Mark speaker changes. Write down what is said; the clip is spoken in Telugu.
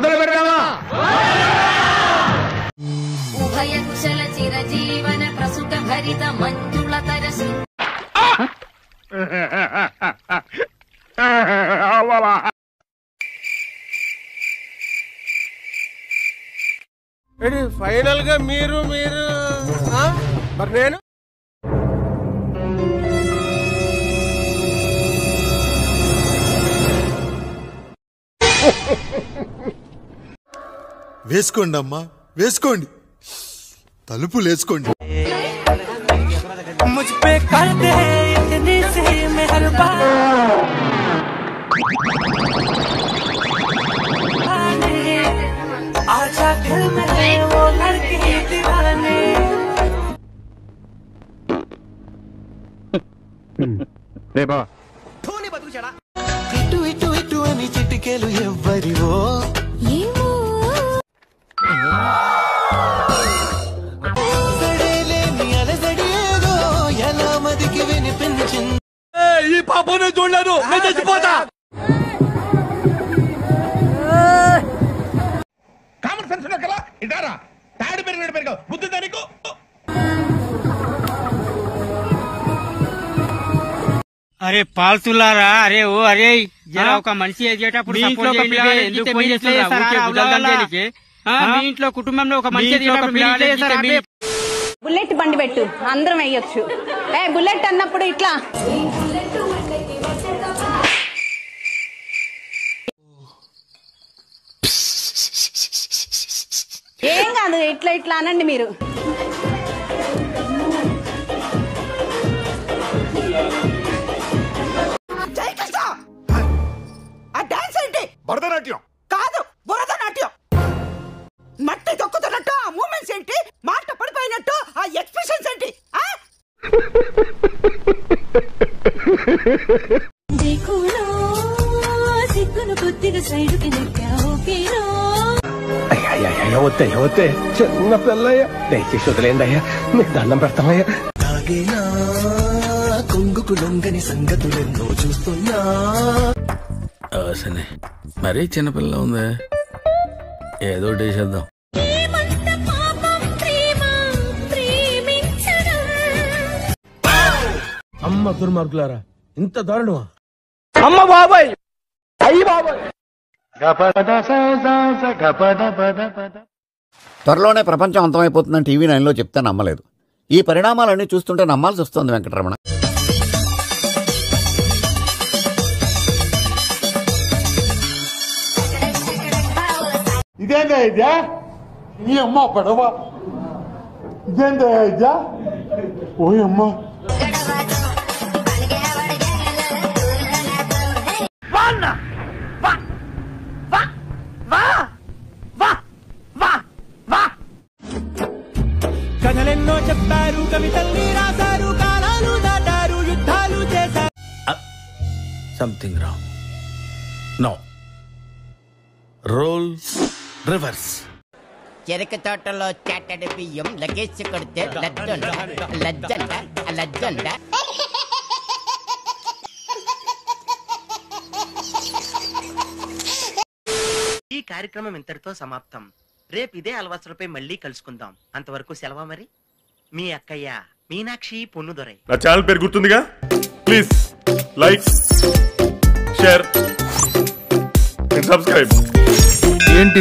Speaker 1: మొదలు పెడదామా?
Speaker 2: ఉభయ కుశల చిరజీవన ప్రసుత భరిత మంజుళ తరసు
Speaker 3: ఫైనల్ గా మీరు మరి నేను
Speaker 4: వేసుకోండి అమ్మా, వేసుకోండి, తలుపులు వేసుకోండి.
Speaker 5: ఇటు ఇటు ఇటు అని చిటికెలు ఎవ్వరివో సడేలేని అలజడి ఏదో ఎలా మదికి వినిపించింది.
Speaker 3: ఈ పాపను చూడలేదు, నేను చచ్చిపోతా.
Speaker 1: కామన్ సెన్స్ కదా ఇదారా తాడు పెరిగినట్టు పెరిగావు బుద్ధి దానికి.
Speaker 6: అరే పాల్తులారా, అరే ఓ అరే జరా ఒక మనిషి ఎదిగేటప్పుడు మీ ఇంట్లో కుటుంబంలో ఒక మనిషి
Speaker 7: బుల్లెట్ బండి పెట్టు, అందరం వేయొచ్చు. బుల్లెట్ అన్నప్పుడు ఇట్లా ఏం కాదు, ఇట్లా ఇట్లా అనండి మీరు.
Speaker 1: భరతనాట్యం
Speaker 7: కాదు, భరతనాట్యం. మట్టి తొక్కుతున్నట్టు ఆ మూమెంట్స్ ఏంటి, మాట పడిపోయినట్టు ఆ ఎక్స్ప్రెషన్స్ ఏంటి? సిగ్గును కొద్దిగా సైడ్కి
Speaker 3: వద్దే చిన్న పిల్లయ్య, దయచేసి వదిలేందయ్యా, మీకు దండం పెడతామయ్యా.
Speaker 5: తాగేనా కొంగుకు లొంగని సంగతులెన్నో చూస్తున్నా.
Speaker 8: మరీ చిన్నపిల్ల ఉందే, ఏదో చేద్దాం.
Speaker 3: అమ్మ దుర్మార్గులారా, ఇంత దారుణమా? అమ్మ బాబాయ్, అయ్యి బాబాయ్.
Speaker 9: త్వరలోనే ప్రపంచం అంతమైపోతుందని టీవీ 9లో చెప్తే నమ్మలేదు. ఈ పరిణామాలన్నీ చూస్తుంటే నమ్మాల్సి వస్తుంది వెంకటరమణ.
Speaker 1: ఇదేందా ఇదే ఈ అమ్మ పడవ ఇదేందా ఇదే ఓ అమ్మ
Speaker 3: కథలెన్నో చెప్పారు, కవితల్ని రాశారు, కాలాలు దాటారు, యుద్ధాలు చేశారు.
Speaker 8: Something wrong. No, role reverse.
Speaker 10: చెరుకు తోటలో చాటడి బియ్యం లగేసి కొడితే లజ్జండ.
Speaker 11: ఈ కార్యక్రమం ఇంతటితో సమాప్తం. రేపు ఇదే అలవాసులపై మళ్ళీ కలుసుకుందాం. అంతవరకు సెలవా మరి. మీ అక్కయ్య మీనాక్షి పొన్నుదొరై.
Speaker 1: నా ఛానల్ పేరు గుర్తుందిగా, please like, share and subscribe.